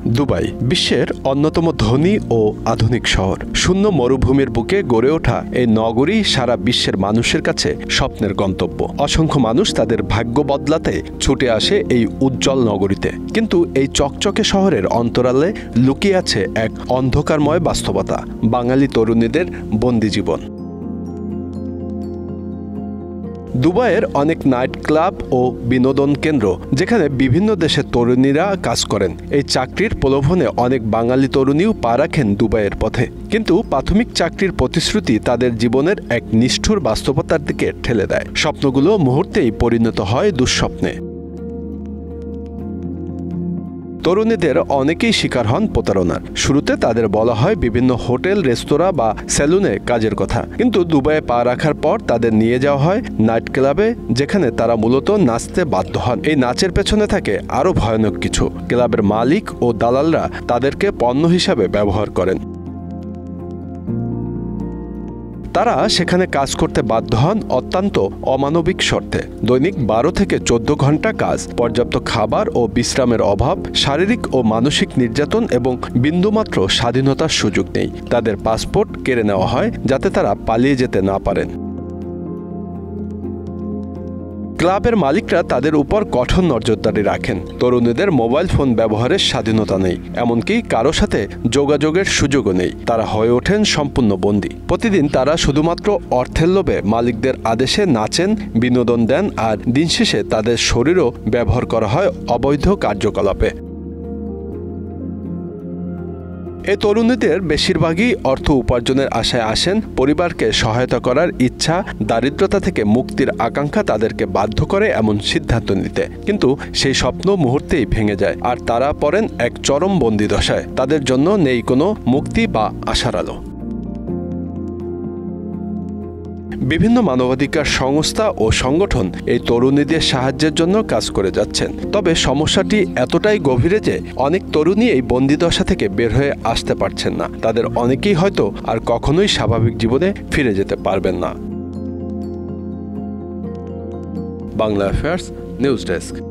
Dubai বিশ্বের অন্যতম ধনী ও আধুনিক শহর। শূন্য মরুভূমির বুকে গড়ে ওঠা এই নগরী সারা বিশ্বের মানুষের কাছে স্বপ্নের গন্তব্য। অসংখ্য মানুষ তাদের ভাগ্য বদলাতে ছুটে আসে এই উজ্জ্বল নগরীতে। কিন্তু এই চকচকে শহরের অন্তরালে লুকিয়ে আছে এক অন্ধকারময় বাস্তবতা, বাঙালি তরুণীদের বন্দি জীবন। দুবাইয়ের অনেক নাইট ক্লাব ও বিনোদন কেন্দ্র, যেখানে বিভিন্ন দেশের তরুণীরা কাজ করেন। এই চাকরির প্রলোভনে অনেক বাঙালি তরুণীও পা রাখেন দুবাইয়ের পথে। কিন্তু প্রাথমিক চাকরির প্রতিশ্রুতি তাদের জীবনের এক নিষ্ঠুর বাস্তবতার দিকে ঠেলে দেয়। স্বপ্নগুলো মুহূর্তেই পরিণত হয় দুঃস্বপ্নে। তরুণীদের অনেকেই শিকার হন প্রতারণার। শুরুতে তাদের বলা হয় বিভিন্ন হোটেল, রেস্তোরাঁ বা সেলুনে কাজের কথা, কিন্তু দুবাইয়ে পা রাখার পর তাদের নিয়ে যাওয়া হয় নাইট ক্লাবে, যেখানে তারা মূলত নাচতে বাধ্য হন। এই নাচের পেছনে থাকে আরও ভয়ানক কিছু। ক্লাবের মালিক ও দালালরা তাদেরকে পণ্য হিসাবে ব্যবহার করেন। তারা সেখানে কাজ করতে বাধ্য হন অত্যন্ত অমানবিক শর্তে। দৈনিক 12 থেকে 14 ঘন্টা কাজ, পর্যাপ্ত খাবার ও বিশ্রামের অভাব, শারীরিক ও মানসিক নির্যাতন এবং বিন্দুমাত্র স্বাধীনতার সুযোগ নেই। তাদের পাসপোর্ট কেড়ে নেওয়া হয় যাতে তারা পালিয়ে যেতে না পারেন। ক্লাবের মালিকরা তাদের উপর কঠোর নজরদারি রাখেন। তরুণীদের মোবাইল ফোন ব্যবহারের স্বাধীনতা নেই, এমনকি কারো সাথে যোগাযোগের সুযোগও নেই। তারা হয়ে ওঠেন সম্পূর্ণ বন্দী। প্রতিদিন তারা শুধুমাত্র অর্থের লোভে মালিকদের আদেশে নাচেন, বিনোদন দেন, আর দিন শেষে তাদের শরীরও ব্যবহার করা হয় অবৈধ কার্যকলাপে। এই তরুণীদের বেশিরভাগই অর্থ উপার্জনের আশায় আসেন। পরিবারকে সহায়তা করার ইচ্ছা, দারিদ্রতা থেকে মুক্তির আকাঙ্ক্ষা তাদেরকে বাধ্য করে এমন সিদ্ধান্ত নিতে। কিন্তু সেই স্বপ্ন মুহূর্তেই ভেঙে যায়, আর তারা পড়েন এক চরম বন্দিদশায়। তাদের জন্য নেই কোনো মুক্তি বা আশার আলো। বিভিন্ন মানবাধিকার সংস্থা ও সংগঠন এই তরুণীদের সাহায্যের জন্য কাজ করে যাচ্ছেন। তবে সমস্যাটি এতটাই গভীরে যে অনেক তরুণী এই বন্দিদশা থেকে বের হয়ে আসতে পারছেন না। তাদের অনেকেই হয়তো আর কখনোই স্বাভাবিক জীবনে ফিরে যেতে পারবেন না। Bangla affairs news desk.